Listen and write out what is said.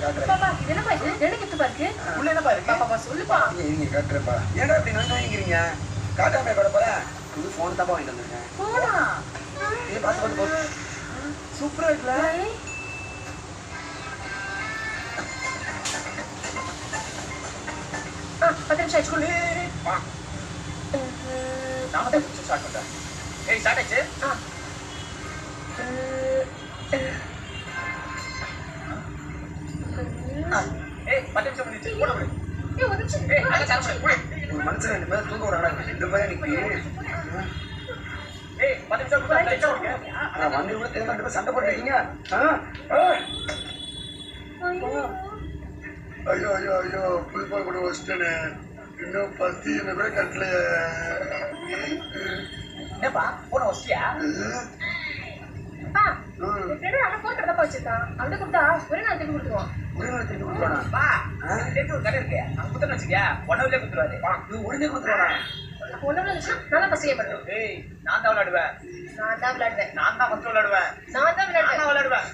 பாப்பா என்னப்பா இது என்ன கிஃப்ட் பாருக்கு உள்ள என்னப்பா இருக்கு பாப்பா சொல்லுப்பா நீங்க காட்டுறப்பா ஏன்டா இப்படி நோய்க்கிறீங்க காட்டாம கூட போற புது போன் தான் வாங்கிட்டு வந்திருக்கேன் போனா நீ பாத்து போ சூப்பரா இருக்குல பத்து நிமிஷம் ஆயிடுச்சு கொடு நாம தான் ஸ்டார்ட் பண்றேன் ஏய் ஸ்டார்ட் ஆச்சு ஏய் 10 நிமிஷம் முடிஞ்சு போடு போடு ஏய் ஒரு நிமிஷம் ஏய் அங்க சார்ஜ் போடு ஒரு மனுஷன் ரெண்டு பேர் தூங்க வராங்க ரெண்டு பேரும் நிக்கி ஏய் 10 நிமிஷம் கூட லைட்டா ஓடுங்க நான் வந்து கூட தெரியாம ரெண்டு பேர் சண்டை போட்டுட்டீங்க ஐயோ ஐயோ ஐயோ புதுப்பா கூட வச்சிட்டேனே இன்னும் 10 கூட கட்டலையே என்னப்பா போன வச்சியா அப்பா ரெண்டு அண்ணா போன் கடை வச்சிருக்கான் அவன்கிட்ட கொடுத்தா ஒரே நாள் திருப்பி கொடுத்துருவான் ஒரே நாள் திருப்பி கொடுத்துருவானா பா ரெண்டு ஒரு கடை இருக்கு அங்க கொடுத்தா வச்சுக்கியா ஒன்னவளே கொடுத்துருவாரு இது உடனே கொடுத்துருவானா அப்போ ஒண்ணு இருந்துச்சுன்னா நான் தான் ஃபர்ஸ்ட் பண்ணுவேன் ஏய் நான் தான் விளையாடுவேன் நான் தான் விளையாடுவேன் நான் தான் ஃபர்ஸ்ட் விளையாடுவேன் நான் தான் விளையாடுவேன் நான் விளையாடுவேன்